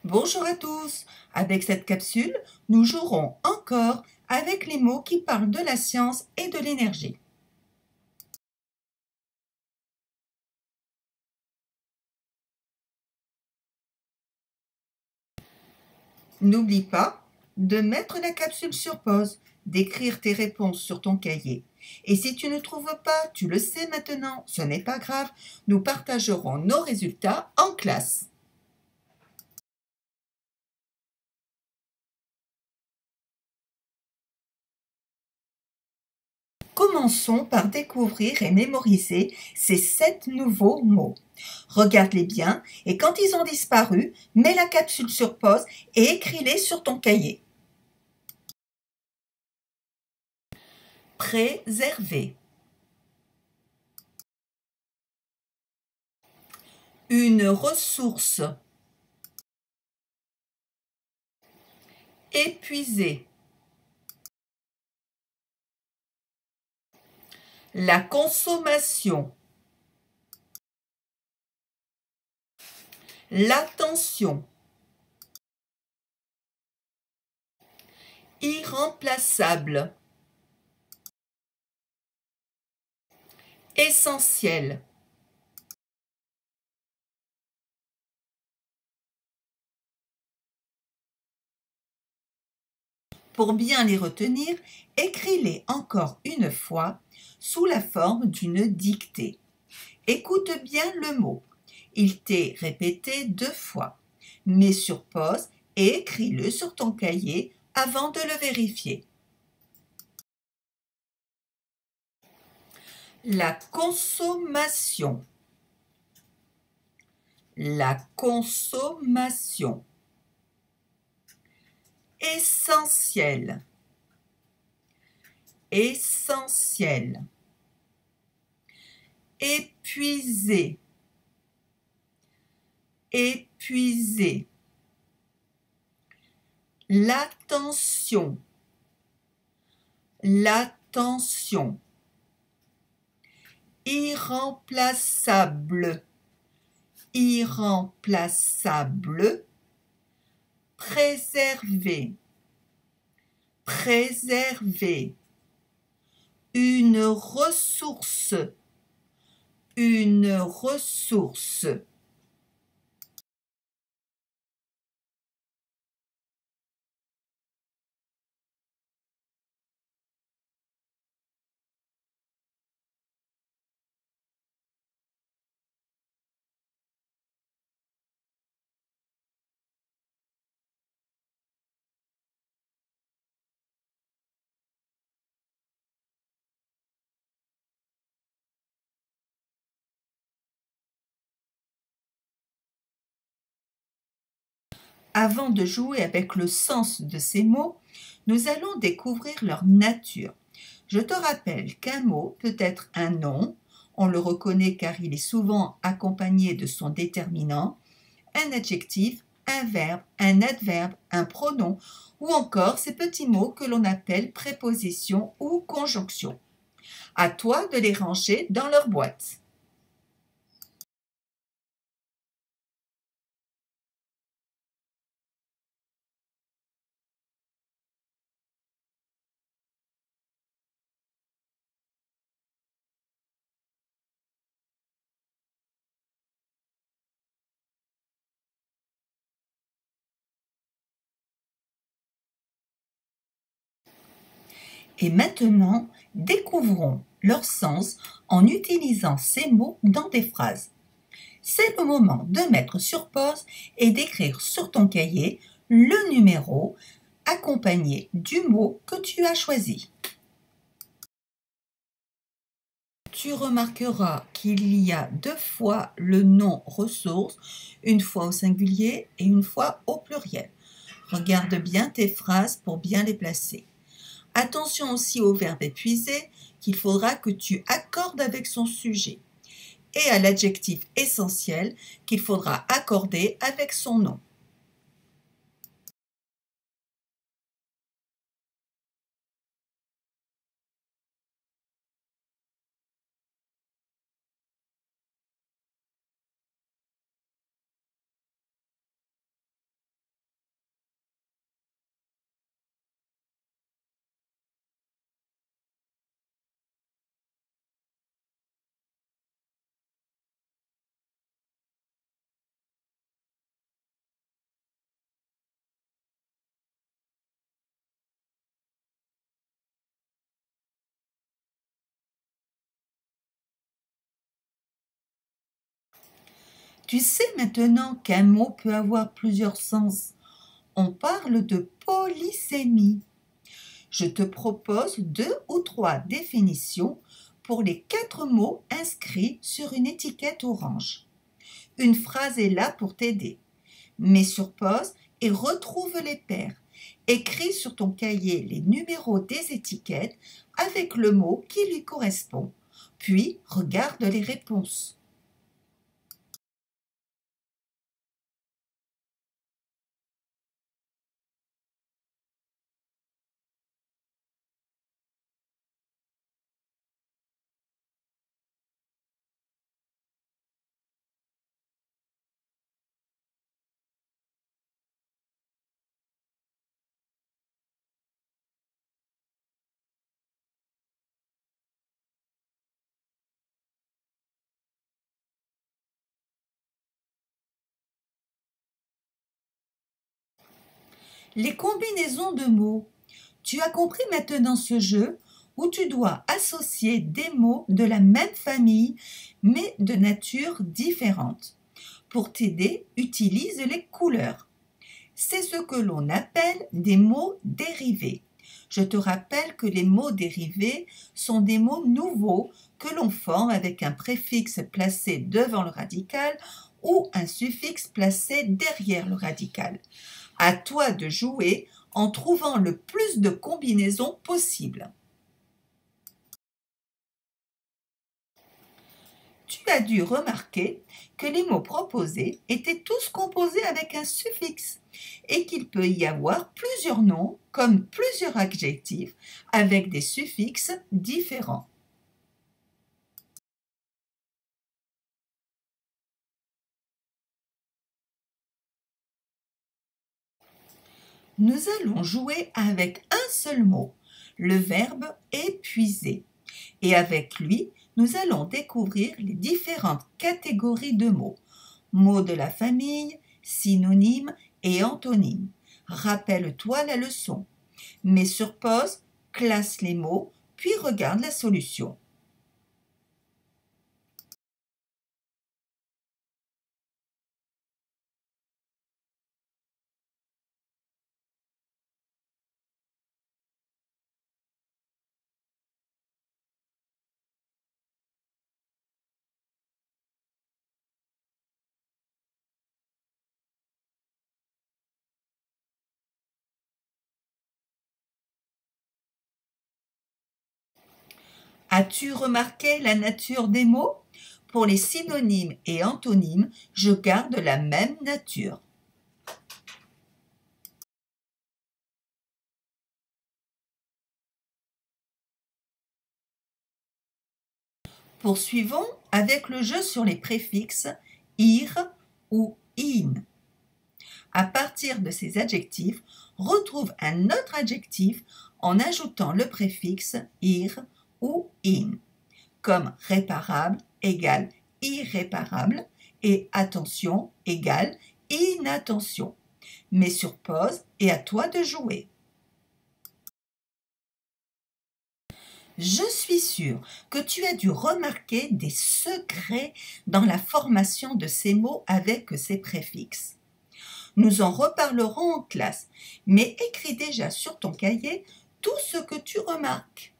Bonjour à tous. Avec cette capsule, nous jouerons encore avec les mots qui parlent de la science et de l'énergie. N'oublie pas de mettre la capsule sur pause, d'écrire tes réponses sur ton cahier. Et si tu ne trouves pas, tu le sais maintenant, ce n'est pas grave, nous partagerons nos résultats en classe. Commençons par découvrir et mémoriser ces 7 nouveaux mots. Regarde-les bien et quand ils ont disparu, mets la capsule sur pause et écris-les sur ton cahier. Préserver. Une ressource. Épuiser. La consommation. L'attention. Irremplaçable. Essentiel. Pour bien les retenir, écris-les encore une fois sous la forme d'une dictée. Écoute bien le mot. Il t'est répété 2 fois. Mets sur pause et écris-le sur ton cahier avant de le vérifier. La consommation. La consommation. Essentiel. Essentiel. Épuisé. Épuisé. L'attention. L'attention. Irremplaçable. Irremplaçable. Préserver. Préserver. Une ressource. Une ressource. Avant de jouer avec le sens de ces mots, nous allons découvrir leur nature. Je te rappelle qu'un mot peut être un nom, on le reconnaît car il est souvent accompagné de son déterminant, un adjectif, un verbe, un adverbe, un pronom ou encore ces petits mots que l'on appelle prépositions ou conjonctions. À toi de les ranger dans leur boîte. Et maintenant, découvrons leur sens en utilisant ces mots dans des phrases. C'est le moment de mettre sur pause et d'écrire sur ton cahier le numéro accompagné du mot que tu as choisi. Tu remarqueras qu'il y a 2 fois le nom ressource, une fois au singulier et une fois au pluriel. Regarde bien tes phrases pour bien les placer. Attention aussi au verbe épuisé qu'il faudra que tu accordes avec son sujet et à l'adjectif essentiel qu'il faudra accorder avec son nom. Tu sais maintenant qu'un mot peut avoir plusieurs sens. On parle de polysémie. Je te propose 2 ou 3 définitions pour les 4 mots inscrits sur une étiquette orange. Une phrase est là pour t'aider. Mets sur pause et retrouve les paires. Écris sur ton cahier les numéros des étiquettes avec le mot qui lui correspond. Puis regarde les réponses. Les combinaisons de mots. Tu as compris maintenant ce jeu où tu dois associer des mots de la même famille mais de nature différente. Pour t'aider, utilise les couleurs. C'est ce que l'on appelle des mots dérivés. Je te rappelle que les mots dérivés sont des mots nouveaux que l'on forme avec un préfixe placé devant le radical ou un suffixe placé derrière le radical. À toi de jouer en trouvant le plus de combinaisons possibles. Tu as dû remarquer que les mots proposés étaient tous composés avec un suffixe et qu'il peut y avoir plusieurs noms comme plusieurs adjectifs avec des suffixes différents. Nous allons jouer avec un seul mot, le verbe épuiser. Et avec lui, nous allons découvrir les différentes catégories de mots. Mots de la famille, synonymes et antonymes. Rappelle-toi la leçon. Mets sur pause, classe les mots, puis regarde la solution. As-tu remarqué la nature des mots? Pour les synonymes et antonymes, je garde la même nature. Poursuivons avec le jeu sur les préfixes ir ou in. À partir de ces adjectifs, retrouve un autre adjectif en ajoutant le préfixe ir ou in, comme réparable égale irréparable et attention égale inattention. Mets sur pause et à toi de jouer. Je suis sûre que tu as dû remarquer des secrets dans la formation de ces mots avec ces préfixes. Nous en reparlerons en classe, mais écris déjà sur ton cahier tout ce que tu remarques.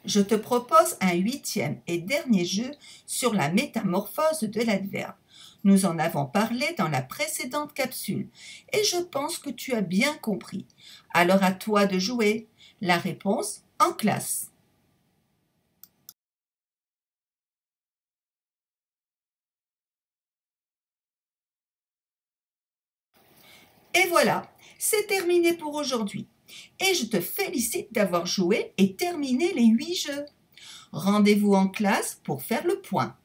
Je te propose un 8e et dernier jeu sur la métamorphose de l'adverbe. Nous en avons parlé dans la précédente capsule et je pense que tu as bien compris. Alors à toi de jouer. La réponse en classe. Et voilà, c'est terminé pour aujourd'hui. Et je te félicite d'avoir joué et terminé les 8 jeux. Rendez-vous en classe pour faire le point.